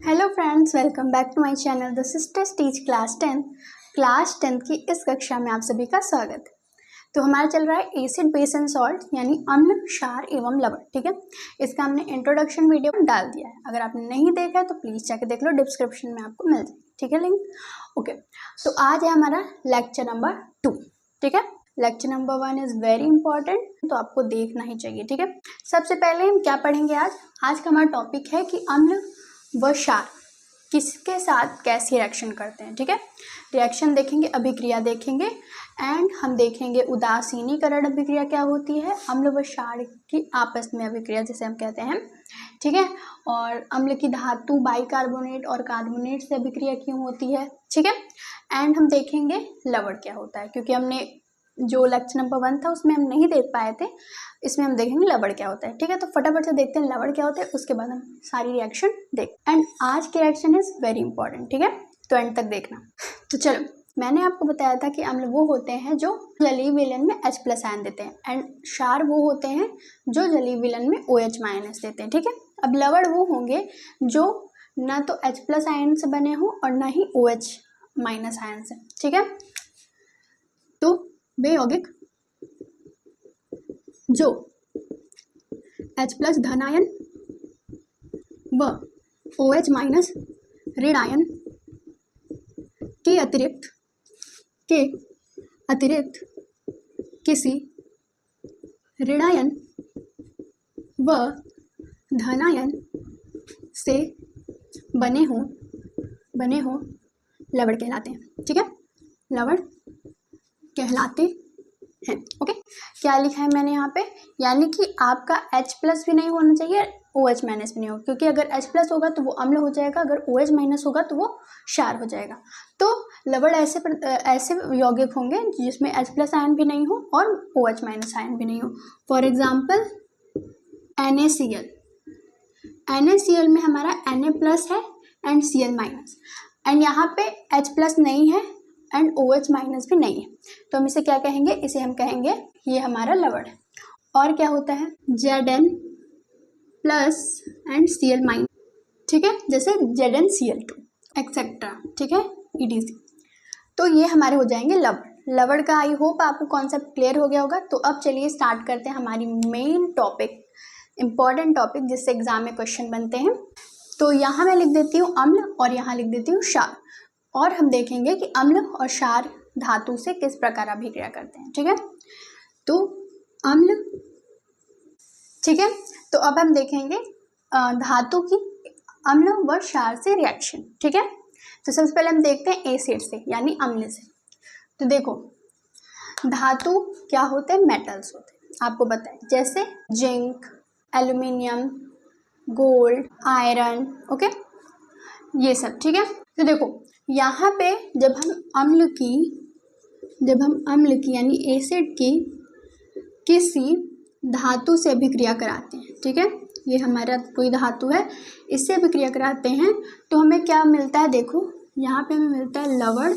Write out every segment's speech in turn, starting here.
Hello friends, welcome back to my channel the sisters teach class 10 की इस कक्षा में आप सभी का स्वागत है। तो हमारा चल रहा है एसिड बेस एंड सॉल्ट यानी अम्ल, क्षार एवं लवण। ठीक है, इसका हमने इंट्रोडक्शन वीडियो डाल दिया है। अगर आपने नहीं देखा है तो प्लीज जाके देख लो, डिस्क्रिप्शन में आपको मिल जाएगी। ठीक है, लिंक। ओके, तो आज है हमारा लेक्चर नंबर 2। ठीक है, lecture number 1 is very important, तो आपको देखना ही चाहिए। ठीक है, सबसे पहले हम क्या पढ़ेंगे आज का हमारा टॉपिक है कि अम्ल व क्षार किसके साथ कैसे रिएक्शन करते हैं। ठीक है, रिएक्शन देखेंगे, अभिक्रिया देखेंगे एंड हम देखेंगे उदासीनीकरण अभिक्रिया क्या होती है, अम्ल व क्षार की आपस में अभिक्रिया जिसे हम कहते हैं। ठीक है, और अम्ल की धातु बाइकार्बोनेट और कार्बोनेट से अभिक्रिया क्यों होती है। ठीक है, एंड हम देखेंगे लवण क्या होता है, क्योंकि हमने जो लेक्चर नंबर 1 था उसमें हम नहीं देख पाए थे, इसमें हम देखेंगे लवण क्या होता है। ठीक है, तो फटाफट से देखते हैं लवण क्या होता है, उसके बाद हम सारी रिएक्शन देख। एंड आज की रिएक्शन इज वेरी इंपॉर्टेंट। ठीक है, तो एंड तक देखना। तो चलो, मैंने आपको बताया था कि अम्ल वो होते हैं जो जलीय विलयन में H+ आयन देते हैं एंड क्षार वो होते हैं जो जलीय विलयन में OH- देते हैं। ठीक है, अब लवण वो होंगे जो ना तो H+ आयन से बने हो और ना ही OH- आयन से। ठीक है, तो वे यौगिक जो H+ धन आयन व OH- ऋण आयन के अतिरिक्त किसी ऋणायन व धनायन से बने हो लवण कहलाते हैं। ठीक है, लवण कहलाते हैं। ओके, क्या लिखा है मैंने यहाँ पे, यानी कि आपका H+ भी नहीं होना चाहिए, OH- भी नहीं होगा, क्योंकि अगर H+ होगा तो वो अम्ल हो जाएगा, अगर OH- होगा तो वो क्षार हो जाएगा। तो लवण ऐसे यौगिक होंगे जिसमें H+ आयन भी नहीं हो और OH- आयन भी नहीं हो। फॉर एग्जाम्पल NaCl में हमारा Na+ है एंड Cl-, एंड यहाँ पे H+ नहीं है एंड OH- भी नहीं है, तो हम इसे क्या कहेंगे, इसे हम कहेंगे ये हमारा लवण है। और क्या होता है Zn+ एंड Cl-। ठीक है, जैसे ZnCl2 एक्सेट्रा। ठीक है, ETC। तो ये हमारे हो जाएंगे लवण का। आई होप आपको कॉन्सेप्ट क्लियर हो गया होगा। तो अब चलिए स्टार्ट करते हैं हमारी मेन टॉपिक, इंपॉर्टेंट टॉपिक जिससे एग्जाम में क्वेश्चन बनते हैं। तो यहाँ मैं लिख देती हूँ अम्ल और यहाँ लिख देती हूँ क्षार, और हम देखेंगे कि अम्ल और क्षार धातु से किस प्रकार अभिक्रिया करते हैं। ठीक है, तो अम्ल, ठीक है, तो अब हम देखेंगे धातु की अम्ल व क्षार से रिएक्शन। ठीक है, तो सबसे पहले हम देखते हैं एसिड से यानी अम्ल से। तो देखो, धातु क्या होते हैं, मेटल्स होते हैं, आपको पता है, जैसे zinc, aluminium, gold, iron. Okay, ये सब। ठीक है, तो देखो यहाँ पे जब हम अम्ल की यानी एसिड की किसी धातु से अभिक्रिया कराते हैं। ठीक है, ये हमारा कोई धातु है, इससे अभिक्रिया कराते हैं तो हमें क्या मिलता है, देखो यहाँ पे हमें मिलता है लवण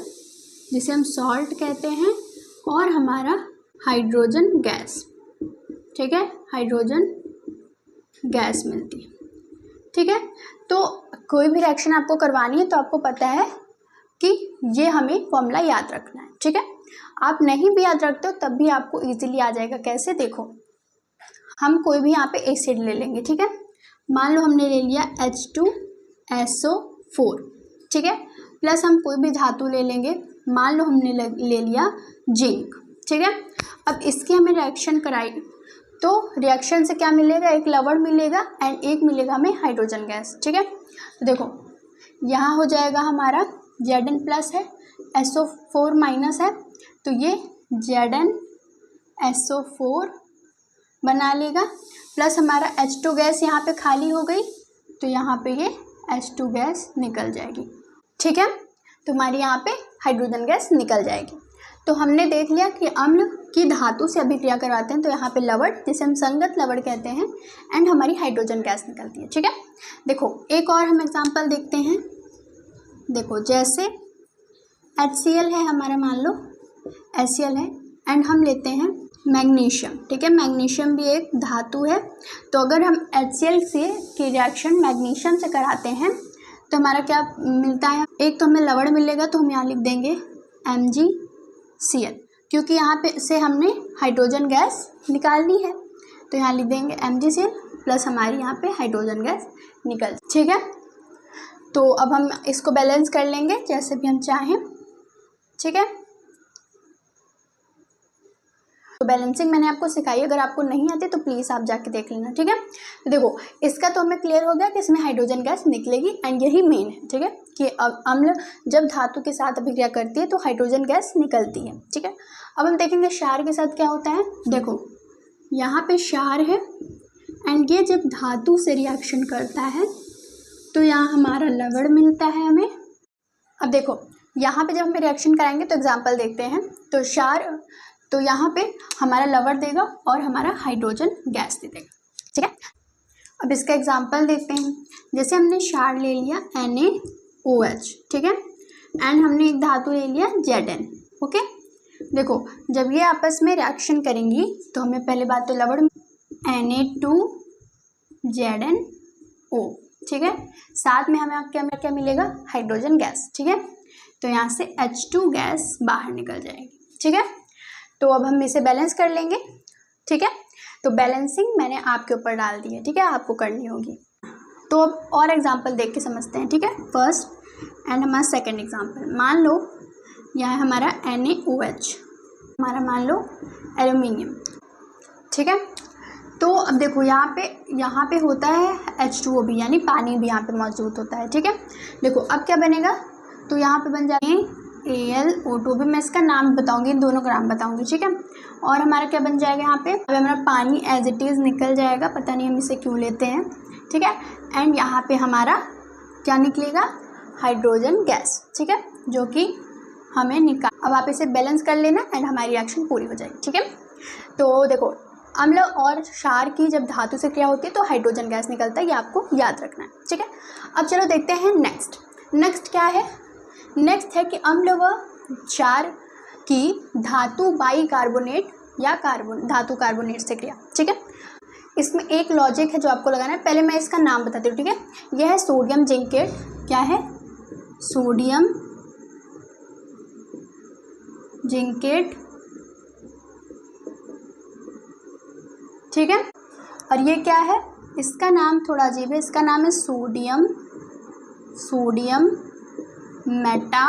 जिसे हम सॉल्ट कहते हैं, और हमारा हाइड्रोजन गैस। ठीक है, हाइड्रोजन गैस मिलती है। ठीक है, तो कोई भी रिएक्शन आपको करवानी है तो आपको पता है कि ये हमें फॉर्मूला याद रखना है। ठीक है, आप नहीं भी याद रखते हो तब भी आपको इजीली आ जाएगा। कैसे, देखो हम कोई भी यहाँ पे एसिड ले लेंगे। ठीक है, मान लो हमने ले लिया H2SO4। ठीक है, प्लस हम कोई भी धातु ले लेंगे, मान लो हमने ले लिया जिंक। ठीक है, अब इसकी हमें रिएक्शन कराई तो रिएक्शन से क्या मिलेगा, एक लवण मिलेगा एंड एक मिलेगा हमें हाइड्रोजन गैस। ठीक है, तो देखो यहाँ हो जाएगा हमारा Zn+ है, SO4- है, तो ये ZnSO4 बना लेगा, प्लस हमारा H2 गैस यहाँ पे खाली हो गई तो यहाँ पे ये H2 गैस निकल जाएगी। ठीक है, तो हमारी यहाँ पे हाइड्रोजन गैस निकल जाएगी। तो हमने देख लिया कि अम्ल की धातु से अभिक्रिया करवाते हैं तो यहाँ पे लवण जिसे हम संगत लवण कहते हैं एंड हमारी हाइड्रोजन गैस निकलती है। ठीक है, देखो एक और हम एग्जांपल देखते हैं। देखो जैसे HCl है हमारा, मान लो HCl है एंड हम लेते हैं मैग्नीशियम। ठीक है, मैग्नीशियम भी एक धातु है, तो अगर हम HCl से की रिएक्शन मैग्नीशियम से कराते हैं तो हमारा क्या मिलता है, एक तो हमें लवण मिलेगा तो हम यहाँ लिख देंगे MgCl, क्योंकि यहाँ पे से हमने हाइड्रोजन गैस निकालनी है, तो यहाँ लिख देंगे MgCl प्लस हमारी यहाँ पे हाइड्रोजन गैस निकल, ठीक है। तो अब हम इसको बैलेंस कर लेंगे जैसे भी हम चाहें, ठीक है। तो बैलेंसिंग मैंने आपको सिखाई, अगर आपको नहीं आती तो प्लीज़ आप जाके देख लेना, ठीक है। तो देखो इसका तो हमें क्लियर हो गया कि इसमें हाइड्रोजन गैस निकलेगी एंड यही मेन है, ठीक है, कि अम्ल जब धातु के साथ अभिक्रिया करती है तो हाइड्रोजन गैस निकलती है, ठीक है। अब हम देखेंगे क्षार के साथ क्या होता है। देखो यहाँ पे क्षार है एंड ये जब धातु से रिएक्शन करता है तो यहाँ हमारा लवण मिलता है हमें। अब देखो यहाँ पे जब हम रिएक्शन कराएंगे तो एग्जाम्पल देखते हैं, तो क्षार तो यहाँ पे हमारा लवण देगा और हमारा हाइड्रोजन गैस दे देगा, ठीक है। अब इसका एग्जाम्पल देखते हैं, जैसे हमने क्षार ले लिया NaOH, ठीक है, एंड हमने एक धातु ले लिया Zn, ओके। देखो जब ये आपस में रिएक्शन करेंगी तो हमें पहले बात तो लवण Na2ZnO, ठीक है, साथ में हमें क्या मिलेगा, हाइड्रोजन गैस, ठीक है। तो यहाँ से H2 गैस बाहर निकल जाएगी, ठीक है। तो अब हम इसे बैलेंस कर लेंगे, ठीक है। तो बैलेंसिंग मैंने आपके ऊपर डाल दी है, ठीक है, आपको करनी होगी। तो अब और एग्जांपल देख के समझते हैं, ठीक है। फर्स्ट एंड हमारा सेकंड एग्जांपल, मान लो यहाँ हमारा NaOH, हमारा मान लो एल्यूमिनियम, ठीक है। तो अब देखो यहाँ पे होता है H2O भी, यानी पानी भी यहाँ पे मौजूद होता है, ठीक है। देखो अब क्या बनेगा, तो यहाँ पे बन जाएंगे AlO2 भी, मैं इसका नाम बताऊंगी, इन दोनों का नाम बताऊंगी, ठीक है। और हमारा क्या बन जाएगा यहाँ पे, अब हमारा पानी एज इट इज़ निकल जाएगा, पता नहीं हम इसे क्यों लेते हैं, ठीक है। एंड यहाँ पे हमारा क्या निकलेगा, हाइड्रोजन गैस, ठीक है, जो कि हमें निकाल। अब आप इसे बैलेंस कर लेना एंड हमारी रिएक्शन पूरी हो जाएगी, ठीक है। तो देखो अम्ल और क्षार की जब धातु से क्रिया होती है तो हाइड्रोजन गैस निकलता है, ये आपको याद रखना है, ठीक है। अब चलो देखते हैं नेक्स्ट क्या है। नेक्स्ट है कि अम्ल व क्षार की धातु बाइकार्बोनेट या धातु कार्बोनेट से क्रिया, ठीक है। इसमें एक लॉजिक है जो आपको लगाना है, पहले मैं इसका नाम बताती हूँ, ठीक है। यह है सोडियम जिंकेट, क्या है, सोडियम जिंकेट, ठीक है। और ये क्या है, इसका नाम थोड़ा अजीब है, इसका नाम है सोडियम मेटा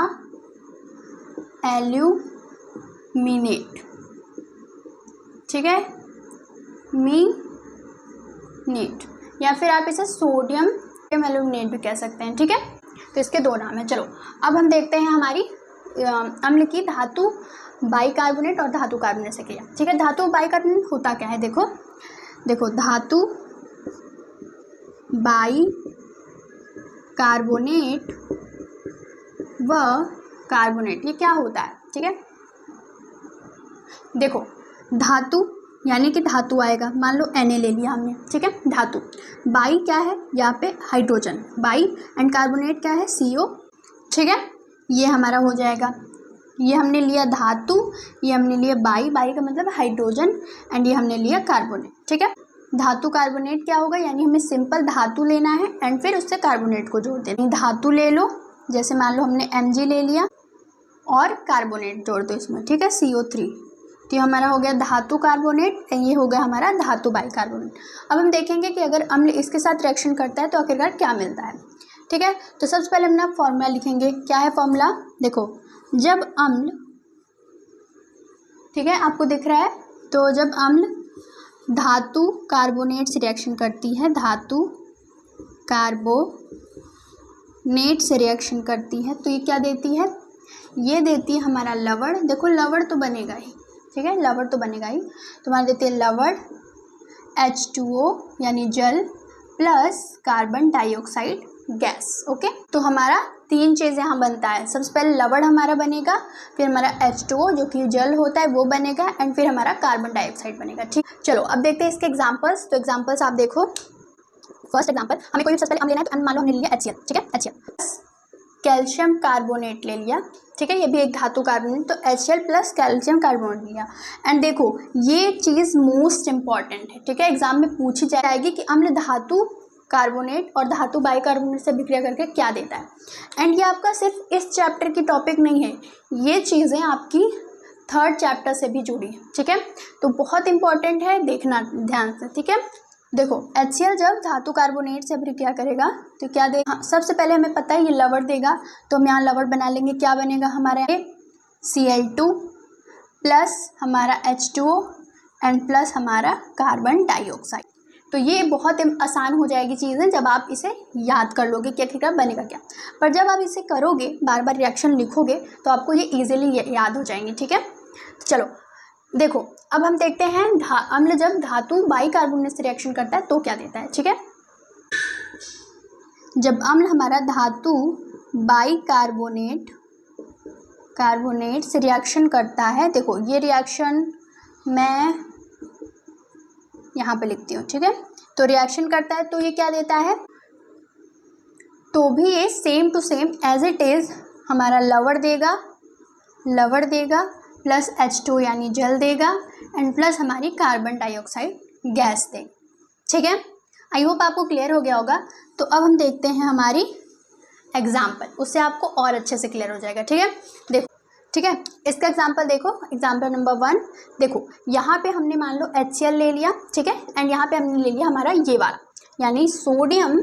एल्यूमिनेट, ठीक है, मीनेट, या फिर आप इसे सोडियम एल्यूमिनेट भी कह सकते हैं, ठीक है। तो इसके दो नाम हैं। चलो अब हम देखते हैं हमारी अम्ल की धातु बाइकार्बोनेट और धातु कार्बोनेट से क्रिया, ठीक है। धातु बाइकार्बोनेट होता क्या है, देखो धातु बाइकार्बोनेट व कार्बोनेट, ये क्या होता है, ठीक है। देखो धातु यानी कि धातु आएगा, मान लो Na ले लिया हमने, ठीक है। धातु बाई क्या है, यहाँ पे हाइड्रोजन बाई, एंड कार्बोनेट क्या है, CO, ठीक है। ये हमारा हो जाएगा, ये हमने लिया धातु, ये हमने लिया बाई का मतलब हाइड्रोजन, एंड ये हमने लिया कार्बोनेट, ठीक है। धातु कार्बोनेट क्या होगा, यानी हमें सिंपल धातु लेना है एंड फिर उससे कार्बोनेट को जोड़ देना। धातु ले लो, जैसे मान लो हमने Mg ले लिया और कार्बोनेट जोड़ दो इसमें, ठीक है, CO3, तो ये हमारा हो गया धातु कार्बोनेट, ये हो गया हमारा धातु बाइकार्बोनेट। अब हम देखेंगे कि अगर अम्ल इसके साथ रिएक्शन करता है तो आखिरकार क्या मिलता है, ठीक है। तो सबसे पहले हम ना फॉर्मूला लिखेंगे, क्या है फॉर्मूला, देखो जब अम्ल, ठीक है, आपको दिख रहा है, तो जब अम्ल धातु कार्बोनेट से रिएक्शन करती है, धातु कार्बोनेट से रिएक्शन करती है, तो ये क्या देती है, ये देती है हमारा लवण। देखो लवण तो बनेगा ही, ठीक है, लवण तो बनेगा ही, तो हमारा देती है लवण H2O यानी जल plus carbon dioxide gas, okay. तो हमारा तीन चीज़ यहाँ बनता है, सबसे पहले लवण हमारा बनेगा, फिर हमारा H2O जो कि जल होता है वो बनेगा, एंड फिर हमारा कार्बन डाइऑक्साइड बनेगा, ठीक। चलो अब देखते हैं इसके एग्जांपल्स। तो एग्जांपल्स आप देखो, फर्स्ट एग्जांपल हमें कोई भी सबसे पहले अम्ल लेना है, तो मान लो हमने लिया HCl, ठीक है, HCl कैल्शियम कार्बोनेट ले लिया, ठीक है, ये भी एक धातु कार्बोनेट, तो HCl प्लस कैल्शियम कार्बोनेट लिया। एंड देखो ये चीज़ मोस्ट इंपॉर्टेंट है, ठीक है, एग्जाम में पूछी जाएगी कि अम्ल धातु कार्बोनेट और धातु बाइकार्बोनेट से अभिक्रिया करके क्या देता है। एंड ये आपका सिर्फ इस चैप्टर की टॉपिक नहीं है, ये चीज़ें आपकी 3rd चैप्टर से भी जुड़ी हैं, ठीक है। तो बहुत इंपॉर्टेंट है, देखना ध्यान से, ठीक है। देखो HCl जब धातु कार्बोनेट से अभिक्रिया करेगा तो क्या देगा। हाँ, सबसे पहले हमें पता है ये लवण देगा, तो हम यहाँ लवण बना लेंगे। क्या बनेगा हमारा Cl2 प्लस हमारा H2O एंड प्लस हमारा कार्बन डाइऑक्साइड। तो ये बहुत आसान हो जाएगी चीज़ें जब आप इसे याद कर लोगे कि आखिरकार बनेगा क्या। पर जब आप इसे करोगे, बार बार रिएक्शन लिखोगे, तो आपको ये इजीली याद हो जाएंगे, ठीक है। तो चलो देखो, अब हम देखते हैं अम्ल जब धातु बाइकार्बोनेट से रिएक्शन करता है तो क्या देता है, ठीक है। जब अम्ल हमारा धातु बाइकार्बोनेट से रिएक्शन करता है, देखो ये रिएक्शन मैं यहाँ पे लिखती हूँ, ठीक है। तो रिएक्शन करता है तो ये क्या देता है, तो भी ये same to same as it is हमारा लवण देगा प्लस H2 यानी जल देगा एंड प्लस हमारी कार्बन डाइऑक्साइड गैस देगा, ठीक है। आई होप आपको क्लियर हो गया होगा। तो अब हम देखते हैं हमारी एग्जाम्पल, उससे आपको और अच्छे से क्लियर हो जाएगा, ठीक है। देखो, ठीक है, इसका एग्जाम्पल देखो, एग्जाम्पल नंबर 1। देखो यहाँ पे हमने मान लो HCl ले लिया, ठीक है, एंड यहाँ पे हमने ले लिया हमारा ये वाला यानी सोडियम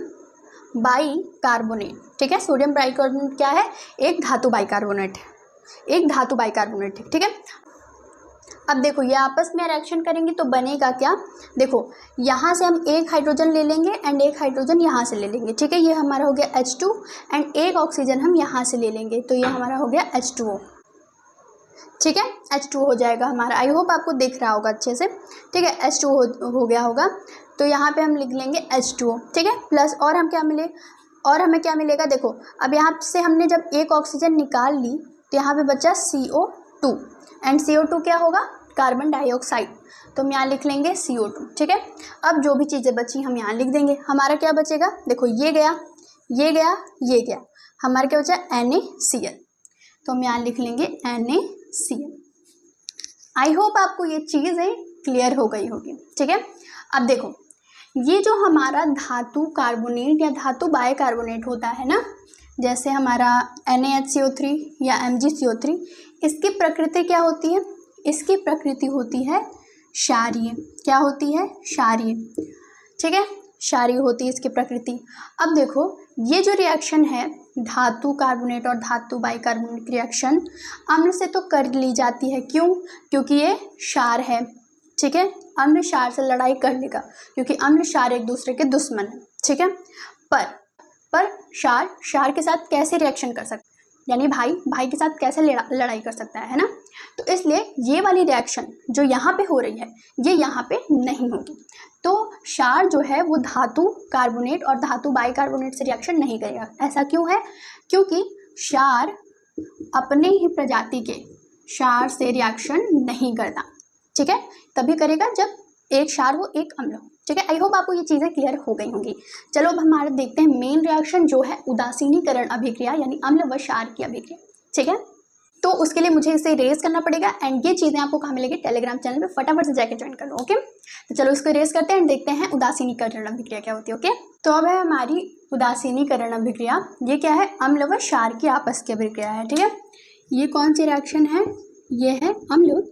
बाइकार्बोनेट, ठीक है। सोडियम बाइकार्बोनेट क्या है, एक धातु बाइकार्बोनेट है, ठीक है। अब देखो ये आपस में रिएक्शन करेंगे तो बनेगा क्या, देखो यहाँ से हम एक हाइड्रोजन ले लेंगे एंड एक हाइड्रोजन यहाँ से ले लेंगे, ठीक है। ये हमारा हो गया H2 एंड एक ऑक्सीजन हम यहाँ से ले लेंगे, तो ये हमारा हो गया H2O, ठीक है। H2O हो जाएगा हमारा। आई होप आपको दिख रहा होगा अच्छे से, ठीक है। H2O हो गया होगा, तो यहाँ पे हम लिख लेंगे H2O, ठीक है। प्लस और हमें क्या मिलेगा, देखो अब यहाँ से हमने जब एक ऑक्सीजन निकाल ली तो यहाँ पे बचा CO2 एंड CO2 क्या होगा, कार्बन डाइऑक्साइड, तो हम यहाँ लिख लेंगे CO2, ठीक है। अब जो भी चीज़ें बची हम यहाँ लिख देंगे। हमारा क्या बचेगा, देखो ये गया, हमारा क्या बचा NaCl, तो हम यहाँ लिख लेंगे NaCl। आई होप आपको ये चीज़ें क्लियर हो गई होगी, ठीक है। अब देखो ये जो हमारा धातु कार्बोनेट या धातु बाइकार्बोनेट होता है ना, जैसे हमारा NaHCO3 या MgCO3, इसकी प्रकृति क्या होती है, इसकी प्रकृति होती है क्षारीय। क्या होती है, क्षारीय, ठीक है, क्षारीय होती है इसकी प्रकृति। अब देखो ये जो रिएक्शन है धातु कार्बोनेट और धातु बाइकार्बोनेट की रिएक्शन अम्ल से तो कर ली जाती है, क्यों, क्योंकि ये क्षार है, ठीक है। अम्ल क्षार से लड़ाई कर लेगा क्योंकि अम्ल क्षार एक दूसरे के दुश्मन है, ठीक है। पर क्षार के साथ कैसे रिएक्शन कर सकता है, यानी भाई के साथ कैसे लड़ाई कर सकता है ना। तो इसलिए ये वाली रिएक्शन जो यहाँ पे हो रही है ये यहाँ पे नहीं होगी। तो क्षार जो है वो धातु कार्बोनेट और धातु बाइकार्बोनेट से रिएक्शन नहीं करेगा। ऐसा क्यों है, क्योंकि क्षार अपने ही प्रजाति के क्षार से रिएक्शन नहीं करता, ठीक है। तभी करेगा जब एक क्षार हो एक अम्ल हो, ठीक है। आई होप आपको ये चीज़ें क्लियर हो गई होंगी। चलो अब हमारा देखते हैं मेन रिएक्शन जो है उदासीनीकरण अभिक्रिया यानी अम्ल व क्षार की अभिक्रिया, ठीक है। तो उसके लिए मुझे इसे इरेज करना पड़ेगा एंड ये चीज़ें आपको कहाँ मिलेगी, टेलीग्राम चैनल पे फटाफट से जाके ज्वाइन कर लो, ओके। तो चलो इसको इरेज करते हैं एंड देखते हैं उदासीनीकरण अभिक्रिया क्या होती है, ओके। तो अब है हमारी उदासीनीकरण अभिक्रिया, ये क्या है, अम्ल व क्षार की आपस की अभिक्रिया है, ठीक है। ये कौन सी रिएक्शन है, ये है अम्ल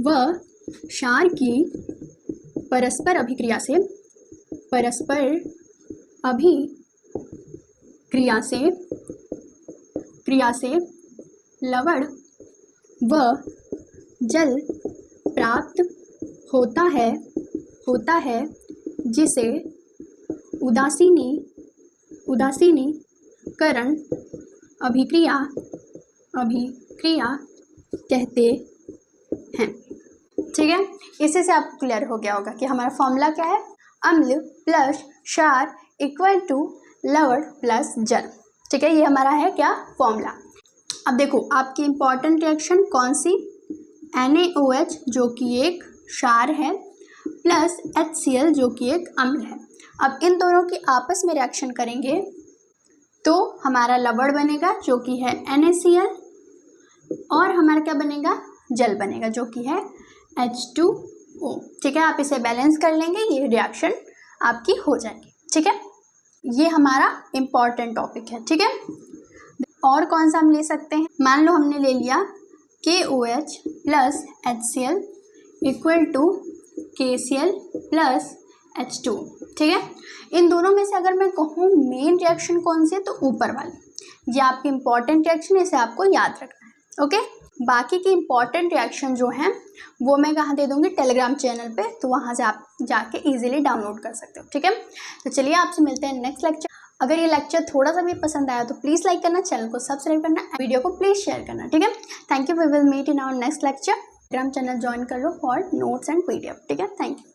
व क्षार की परस्पर अभिक्रिया से लवण व जल प्राप्त होता है जिसे उदासीनीकरण अभिक्रिया कहते हैं, ठीक है। इसी से आपको क्लियर हो गया होगा कि हमारा फॉर्मूला क्या है, अम्ल प्लस क्षार इक्वल टू लवण प्लस जल, ठीक है। ये हमारा है क्या, फॉर्मूला। अब देखो आपकी इंपॉर्टेंट रिएक्शन कौन सी, NaOH जो कि एक क्षार है प्लस HCl जो कि एक अम्ल है। अब इन दोनों की आपस में रिएक्शन करेंगे तो हमारा लवण बनेगा जो कि है NaCl और हमारा क्या बनेगा, जल बनेगा जो कि है H2O, ठीक है। आप इसे बैलेंस कर लेंगे, ये रिएक्शन आपकी हो जाएगी, ठीक है, ये हमारा इम्पॉर्टेंट टॉपिक है। ठीक है, और कौन सा हम ले सकते हैं, मान लो हमने ले लिया KOH plus HCl equal to KCl plus H2। ठीक है, इन दोनों में से अगर मैं कहूँ मेन रिएक्शन कौन सी है, तो ऊपर वाली, ये आपकी इंपॉर्टेंट रिएक्शन है, इसे आपको याद रखना है। ओके, बाकी की इंपॉर्टेंट रिएक्शन जो हैं वो मैं कहाँ दे दूँगी, टेलीग्राम चैनल पे, तो वहाँ से आप जाके इजीली डाउनलोड कर सकते हो। ठीक है, तो चलिए आपसे मिलते हैं नेक्स्ट लेक्चर। अगर ये लेक्चर थोड़ा सा भी पसंद आया तो प्लीज़ लाइक करना, चैनल को सब्सक्राइब करना, वीडियो को प्लीज़ शेयर करना। ठीक है, thank you, we will meet in our next lecture. Telegram channel join कर लो फॉर नोट्स एंड PDF। ठीक है, थैंक यू।